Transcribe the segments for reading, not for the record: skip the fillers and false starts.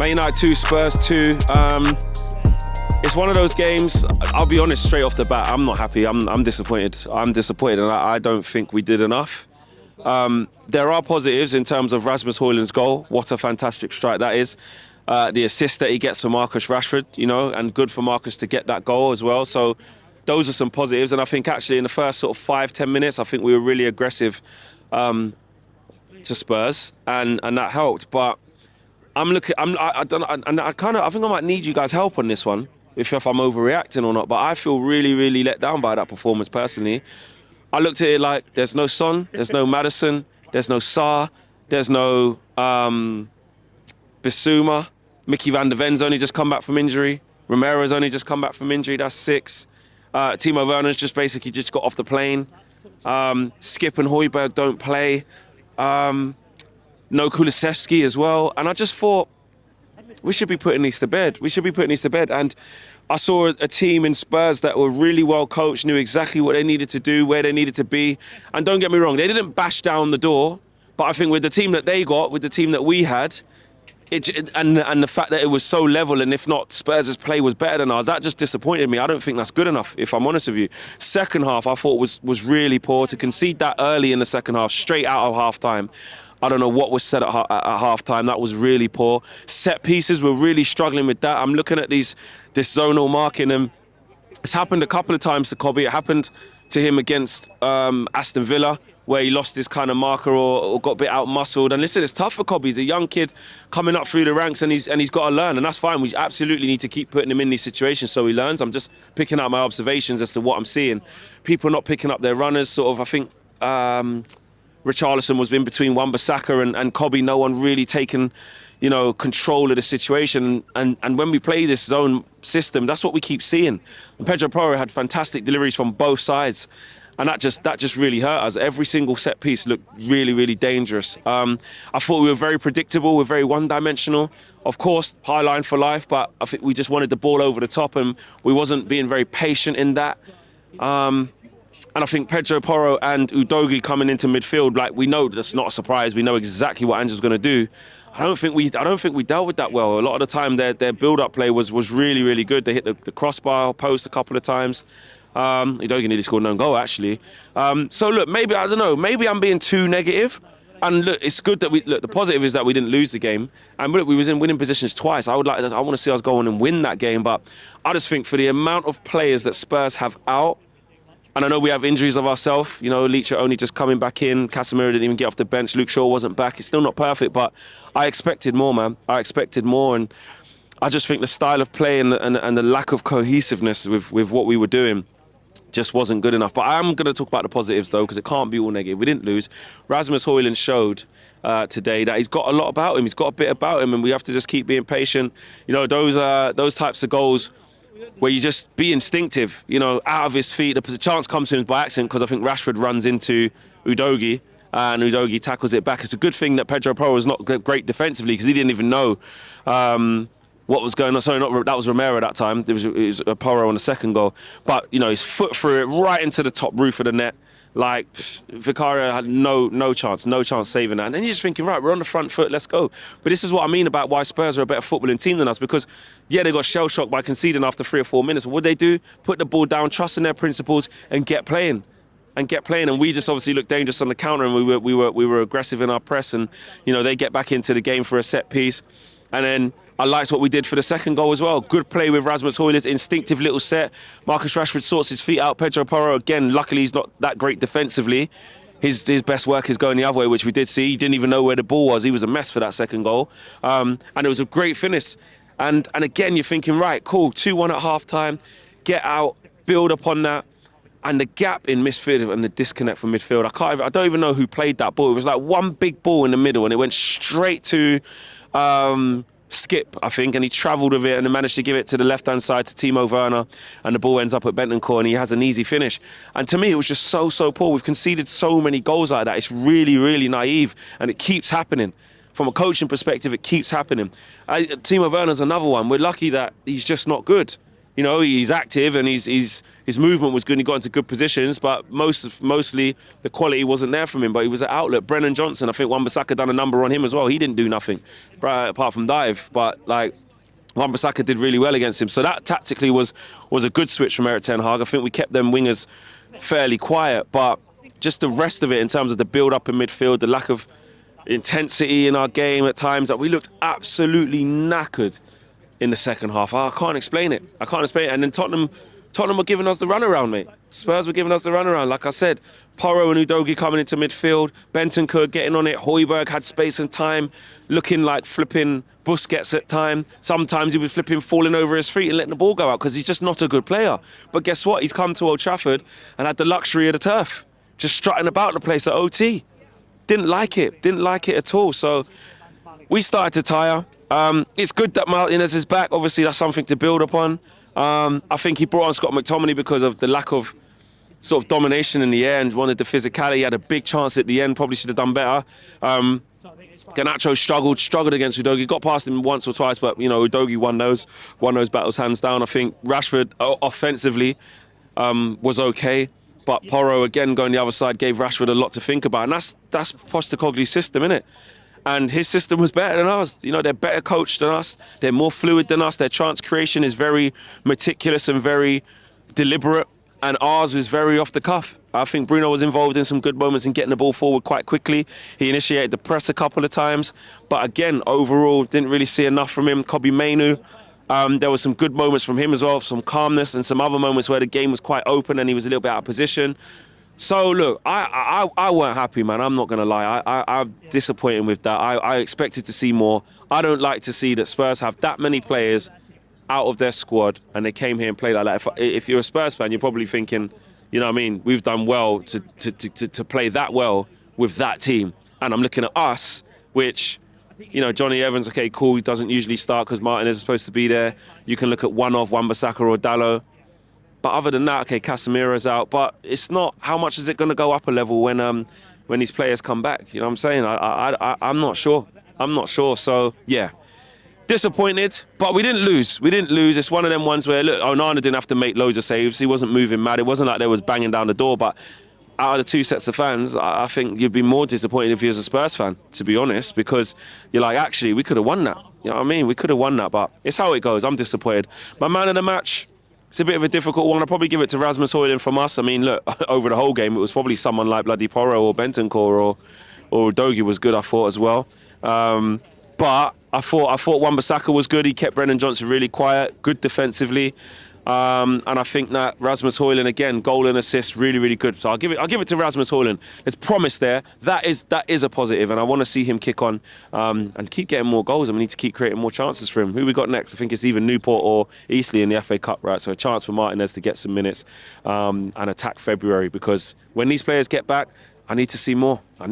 Man United 2, Spurs 2. It's one of those games, I'll be honest straight off the bat, I'm not happy. I'm disappointed. I'm disappointed, and I don't think we did enough. There are positives in terms of Rasmus Højlund's goal. What a fantastic strike that is. The assist that he gets for Marcus Rashford, you know, and good for Marcus to get that goal as well. So those are some positives. And I think actually in the first sort of 5-10 minutes, I think we were really aggressive to Spurs, and that helped. But I think I might need you guys' help on this one, if I'm overreacting or not. But I feel really, really let down by that performance personally. I looked at it like there's no Son, there's no Maddison, there's no Sarr, there's no Bissouma. Mickey van der Ven's only just come back from injury. Romero's only just come back from injury. That's 6. Timo Werner's just basically just got off the plane. Skip and Højbjerg don't play. No Kulusevski as well. And I just thought, we should be putting these to bed. And I saw a team in Spurs that were really well coached, knew exactly what they needed to do, where they needed to be. And don't get me wrong, they didn't bash down the door. But I think with the team that they got, with the team that we had, and the fact that it was so level, and if not, Spurs' play was better than ours, that just disappointed me. I don't think that's good enough, if I'm honest with you. Second half, I thought was really poor. To concede that early in the second half, straight out of half-time, I don't know what was said at half-time. That was really poor. Set pieces, we're really struggling with that. I'm looking at this zonal marking, and it's happened a couple of times to Kobe. It happened to him against Aston Villa, where he lost his kind of marker or got a bit out-muscled. And listen, it's tough for Kobe. He's a young kid coming up through the ranks, and he's got to learn, and that's fine. We absolutely need to keep putting him in these situations so he learns. I'm just picking up my observations as to what I'm seeing. People not picking up their runners, sort of, I think Richarlison was in between Wan-Bissaka and Kobe. No one really taken, you know, control of the situation. And when we play this zone system, that's what we keep seeing. And Pedro Porro had fantastic deliveries from both sides. And that just really hurt us. Every single set piece looked really, really dangerous. I thought we were very predictable. We're very one-dimensional. Of course, high line for life, but I think we just wanted the ball over the top, and we wasn't being very patient in that. And I think Pedro Porro and Udogie coming into midfield, like, we know that's not a surprise. We know exactly what Angel's going to do. I don't think we dealt with that well. A lot of the time, their build-up play was really, really good. They hit the crossbar post a couple of times. Udogie nearly scored an own goal, actually. So look, maybe, I don't know, maybe I'm being too negative. And look, it's good that the positive is that we didn't lose the game. And look, we was in winning positions twice. I want to see us go on and win that game. But I just think for the amount of players that Spurs have out, and I know we have injuries of ourselves. You know, Leach only just coming back in. Casemiro didn't even get off the bench. Luke Shaw wasn't back. It's still not perfect, but I expected more, man. I expected more. And I just think the style of play and the lack of cohesiveness with what we were doing just wasn't good enough. But I am going to talk about the positives, though, because it can't be all negative. We didn't lose. Rasmus Højlund showed today that he's got a lot about him. He's got a bit about him, and we have to just keep being patient. You know, those types of goals where you just be instinctive, you know, out of his feet. The chance comes to him by accident because I think Rashford runs into Udogie and Udogie tackles it back. It's a good thing that Pedro Porro was not great defensively because he didn't even know what was going on. Sorry, that was Romero at that time. It was Porro on the second goal. But, you know, his foot threw it right into the top roof of the net. Like, Vicario had no chance saving that. And then you're just thinking, right, we're on the front foot, let's go. But this is what I mean about why Spurs are a better footballing team than us, because, yeah, they got shell-shocked by conceding after 3 or 4 minutes. What would they do? Put the ball down, trust in their principles, and get playing. And we just obviously looked dangerous on the counter, and we were aggressive in our press, and, you know, they get back into the game for a set piece. And then I liked what we did for the second goal as well. Good play with Rasmus Højlund, instinctive little set. Marcus Rashford sorts his feet out. Pedro Porro, again, luckily he's not that great defensively. His best work is going the other way, which we did see. He didn't even know where the ball was. He was a mess for that second goal. And it was a great finish. And again, you're thinking, right, cool, 2-1 at half-time. Get out, build upon that. And the gap in midfield and the disconnect from midfield, I don't even know who played that ball. It was like one big ball in the middle, and it went straight to Skip, I think, and he travelled with it and managed to give it to the left-hand side to Timo Werner, and the ball ends up at Bentancur, and he has an easy finish. And to me, it was just so poor. We've conceded so many goals like that. It's really, really naive, and it keeps happening. From a coaching perspective, it keeps happening. Timo Werner's another one. We're lucky that he's just not good. You know, he's active and his movement was good and he got into good positions, but mostly the quality wasn't there from him, but he was an outlet. Brennan Johnson, I think Wan-Bissaka done a number on him as well. He didn't do nothing, apart from dive, but like Wan-Bissaka did really well against him. So that tactically was a good switch from Erik ten Hag. I think we kept them wingers fairly quiet, but just the rest of it in terms of the build-up in midfield, the lack of intensity in our game at times, that we looked absolutely knackered in the second half. I can't explain it. And then Tottenham were giving us the runaround, mate. Spurs were giving us the runaround. Like I said, Porro and Udogie coming into midfield, Bentancur getting on it, Højbjerg had space and time, looking like flipping Busquets at time. Sometimes he was flipping, falling over his feet and letting the ball go out because he's just not a good player. But guess what? He's come to Old Trafford and had the luxury of the turf, just strutting about the place at OT. Didn't like it at all. So we started to tire. It's good that Martinez is back. Obviously, that's something to build upon. I think he brought on Scott McTominay because of the lack of sort of domination in the air and wanted the physicality. He had a big chance at the end, probably should have done better. Garnacho struggled against Udogie. Got past him once or twice, but, you know, Udogie won those battles hands down. I think Rashford, offensively, was okay. But Porro, again, going the other side, gave Rashford a lot to think about. And that's Postecoglou's system, innit? And his system was better than ours. You know, they're better coached than us. They're more fluid than us. Their chance creation is very meticulous and very deliberate. And ours was very off the cuff. I think Bruno was involved in some good moments in getting the ball forward quite quickly. He initiated the press a couple of times. But again, overall, didn't really see enough from him. Kobbie Mainoo, there were some good moments from him as well, some calmness, and some other moments where the game was quite open and he was a little bit out of position. So, look, I weren't happy, man. I'm not going to lie. I'm disappointed with that. I expected to see more. I don't like to see that Spurs have that many players out of their squad and they came here and played like that. If you're a Spurs fan, you're probably thinking, you know what I mean, we've done well to play that well with that team. And I'm looking at us, which, you know, Johnny Evans, okay, cool, he doesn't usually start because Martinez is supposed to be there. You can look at one of Wan-Bissaka or Dalot. But other than that, okay, Casemiro's out. But it's not, how much is it going to go up a level when these players come back? You know what I'm saying? I'm not sure. So, yeah, disappointed. But we didn't lose. It's one of them ones where, look, Onana didn't have to make loads of saves. He wasn't moving mad. It wasn't like they was banging down the door. But out of the two sets of fans, I think you'd be more disappointed if you was a Spurs fan, to be honest, because you're like, actually, we could have won that. You know what I mean? We could have won that. But it's how it goes. I'm disappointed. My man of the match, it's a bit of a difficult one. I'll probably give it to Rasmus Højlund from us. I mean, look, over the whole game, it was probably someone like bloody Porro or Bentancur or Udogie was good, I thought, as well. But I thought Wan-Bissaka was good. He kept Brennan Johnson really quiet, good defensively. And I think that Rasmus Højlund, again, goal and assist, really, really good. So I'll give it to Rasmus Højlund. There's promise there. That is a positive, and I want to see him kick on and keep getting more goals. And we need to keep creating more chances for him. Who we got next? I think it's either Newport or Eastleigh in the FA Cup, right? So a chance for Martinez to get some minutes and attack February, because when these players get back, I need to see more. I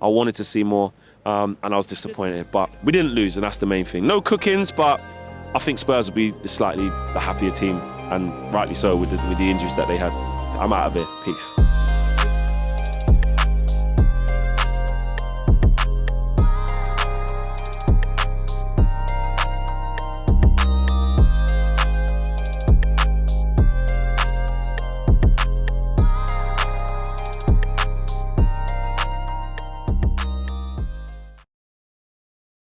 wanted to see more, and I was disappointed. But we didn't lose, and that's the main thing. No cookings, but I think Spurs will be slightly the happier team, and rightly so with the injuries that they had. I'm out of it. Peace.